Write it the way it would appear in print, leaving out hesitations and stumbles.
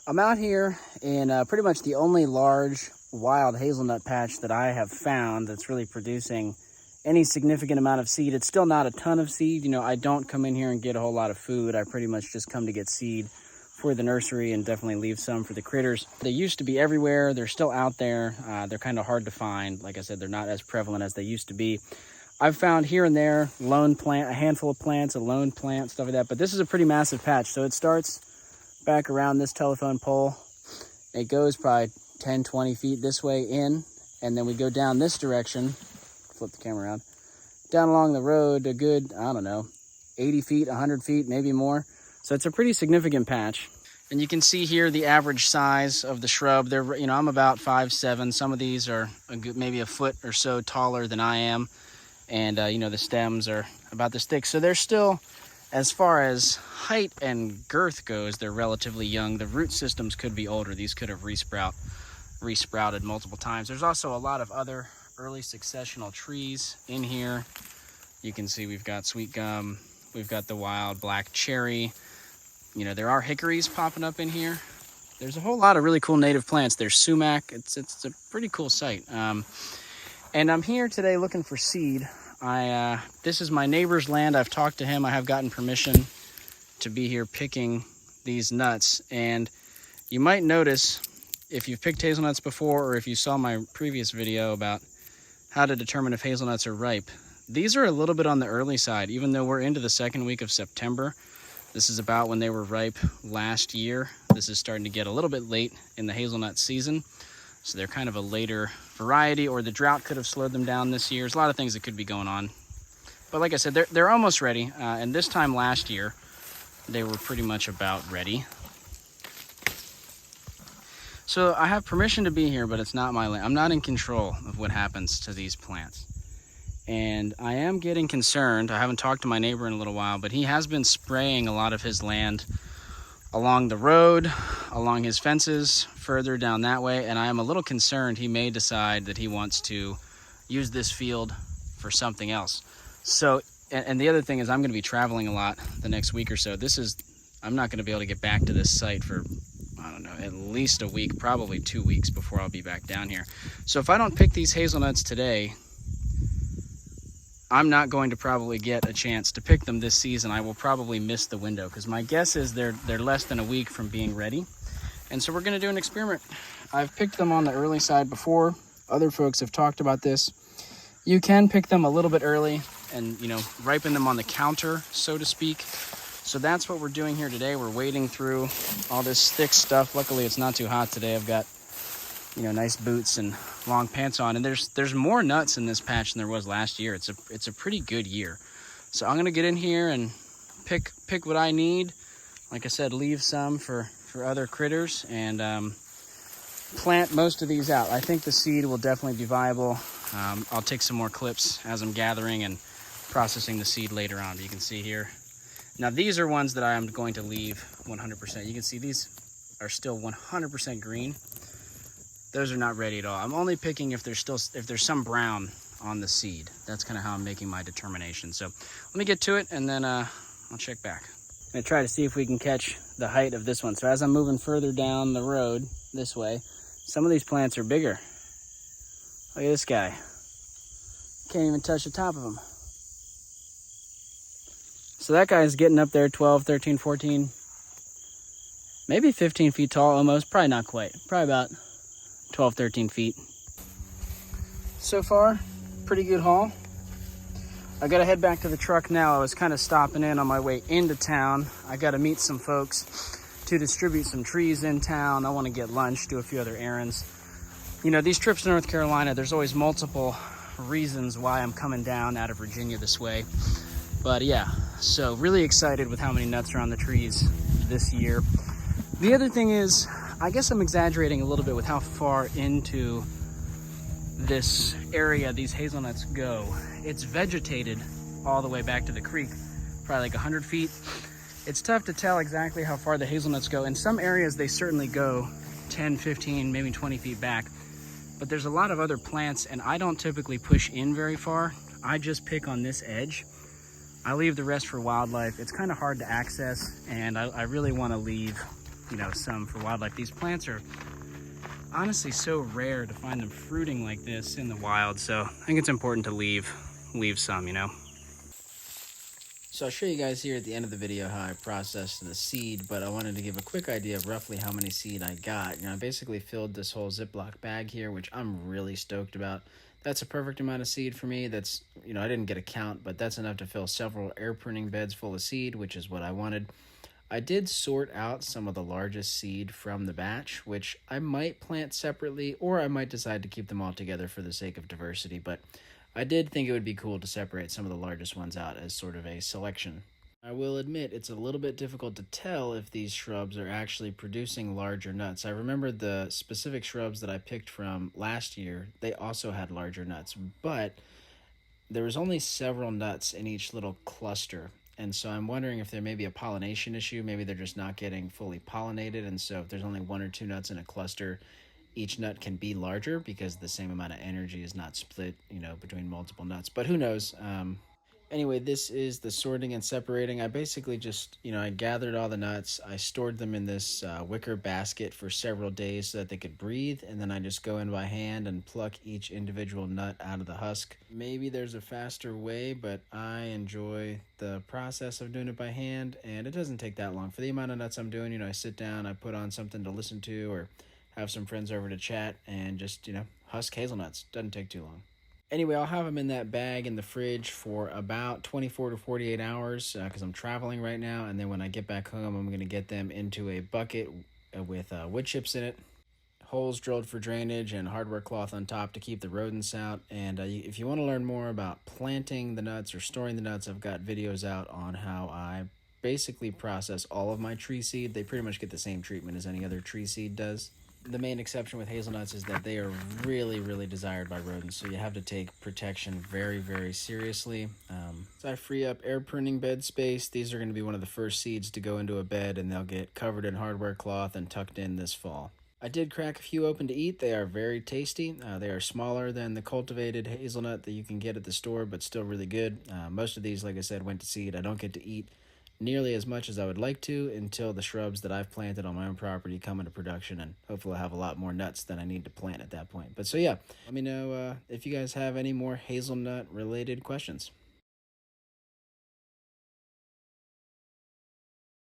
I'm out here in pretty much the only large wild hazelnut patch that I have found that's really producing any significant amount of seed. It's still not a ton of seed. You know, I don't come in here and get a whole lot of food. I pretty much just come to get seed for the nursery and definitely leave some for the critters. They used to be everywhere. They're still out there. They're kind of hard to find. Like I said, they're not as prevalent as they used to be. I've found here and there lone plant, a handful of plants, a lone plant, stuff like that. But this is a pretty massive patch. So it starts back around this telephone pole. It goes probably 10, 20 feet this way in, and then we go down this direction, flip the camera around, down along the road a good, I don't know, 80 feet, 100 feet, maybe more. So it's a pretty significant patch. And you can see here the average size of the shrub. They're, you know, I'm about 5'7". Some of these are maybe a foot or so taller than I am. And, you know, the stems are about this thick. So they're still, as far as height and girth goes, they're relatively young. The root systems could be older. These could have resprouted multiple times. There's also a lot of other early successional trees in here. You can see we've got sweet gum. We've got the wild black cherry. You know, there are hickories popping up in here. There's a whole lot of really cool native plants. There's sumac. It's a pretty cool site. And I'm here today looking for seed. This is my neighbor's land. I've talked to him. I have gotten permission to be here picking these nuts. And you might notice, if you've picked hazelnuts before, or if you saw my previous video about how to determine if hazelnuts are ripe, these are a little bit on the early side. Even though we're into the second week of September, this is about when they were ripe last year. This is starting to get a little bit late in the hazelnut season. So they're kind of a later variety, or the drought could have slowed them down this year. There's a lot of things that could be going on. But like I said, they're almost ready. And this time last year, they were pretty much about ready. So I have permission to be here, but it's not my land. I'm not in control of what happens to these plants. And I am getting concerned. I haven't talked to my neighbor in a little while, but he has been spraying a lot of his land along the road, along his fences, further down that way. And I am a little concerned he may decide that he wants to use this field for something else. So, and the other thing is I'm going to be traveling a lot the next week or so. I'm not going to be able to get back to this site for, I don't know, at least a week, probably 2 weeks before I'll be back down here. So if I don't pick these hazelnuts today, I'm not going to probably get a chance to pick them this season. I will probably miss the window, because my guess is they're less than a week from being ready. And so we're going to do an experiment. I've picked them on the early side before. Other folks have talked about this. You can pick them a little bit early and, you know, ripen them on the counter, so to speak. So that's what we're doing here today. We're wading through all this thick stuff. Luckily, it's not too hot today. I've got, you know, nice boots and long pants on. And there's more nuts in this patch than there was last year. It's a pretty good year. So I'm gonna get in here and pick what I need. Like I said, leave some for other critters, and plant most of these out. I think the seed will definitely be viable. I'll take some more clips as I'm gathering and processing the seed later on. But you can see here. Now these are ones that I am going to leave 100%. You can see these are still 100% green. Those are not ready at all. I'm only picking if there's some brown on the seed. That's kind of how I'm making my determination. So let me get to it, and then I'll check back. I'm gonna try to see if we can catch the height of this one. So as I'm moving further down the road this way, some of these plants are bigger. Look at this guy. Can't even touch the top of him. So that guy's getting up there 12, 13, 14, maybe 15 feet tall almost. Probably not quite. Probably about 12, 13 feet. So far, pretty good haul. I gotta head back to the truck now. I was kind of stopping in on my way into town. I gotta meet some folks to distribute some trees in town. I want to get lunch, do a few other errands. You know, these trips to North Carolina, there's always multiple reasons why I'm coming down out of Virginia this way. But yeah, so really excited with how many nuts are on the trees this year. The other thing is, I guess I'm exaggerating a little bit with how far into this area these hazelnuts go. It's vegetated all the way back to the creek, probably like 100 feet. It's tough to tell exactly how far the hazelnuts go. In some areas, they certainly go 10, 15, maybe 20 feet back. But there's a lot of other plants, and I don't typically push in very far. I just pick on this edge. I leave the rest for wildlife. It's kind of hard to access, and I really want to leave some for wildlife. These plants are honestly so rare to find them fruiting like this in the wild, so I think it's important to leave some. So I'll show you guys here at the end of the video how I processed the seed, but I wanted to give a quick idea of roughly how many seed I got. I basically filled this whole Ziploc bag here, which I'm really stoked about. That's a perfect amount of seed for me. That's, I didn't get a count, but that's enough to fill several air pruning beds full of seed, which is what I wanted. I did sort out some of the largest seed from the batch, which I might plant separately, or I might decide to keep them all together for the sake of diversity, but I did think it would be cool to separate some of the largest ones out as sort of a selection. I will admit it's a little bit difficult to tell if these shrubs are actually producing larger nuts. I remember the specific shrubs that I picked from last year, they also had larger nuts, but there was only several nuts in each little cluster. And so I'm wondering if there may be a pollination issue. Maybe they're just not getting fully pollinated. And so if there's only 1 or 2 nuts in a cluster, each nut can be larger because the same amount of energy is not split, between multiple nuts. But who knows? Anyway, this is the sorting and separating. I basically just, I gathered all the nuts. I stored them in this wicker basket for several days so that they could breathe. And then I just go in by hand and pluck each individual nut out of the husk. Maybe there's a faster way, but I enjoy the process of doing it by hand. And it doesn't take that long. For the amount of nuts I'm doing, I sit down, I put on something to listen to or have some friends over to chat and just, husk hazelnuts. Doesn't take too long. Anyway, I'll have them in that bag in the fridge for about 24 to 48 hours because I'm traveling right now. And then when I get back home, I'm going to get them into a bucket with wood chips in it, holes drilled for drainage, and hardware cloth on top to keep the rodents out. And if you want to learn more about planting the nuts or storing the nuts, I've got videos out on how I basically process all of my tree seed. They pretty much get the same treatment as any other tree seed does. The main exception with hazelnuts is that they are really, really desired by rodents, so you have to take protection very, very seriously. So I free up air pruning bed space. These are going to be one of the first seeds to go into a bed, and they'll get covered in hardware cloth and tucked in this fall. I did crack a few open to eat. They are very tasty. They are smaller than the cultivated hazelnut that you can get at the store, but still really good. Most of these, like I said, went to seed. I don't get to eat nearly as much as I would like to until the shrubs that I've planted on my own property come into production, and hopefully I'll have a lot more nuts than I need to plant at that point. But so yeah, let me know if you guys have any more hazelnut related questions.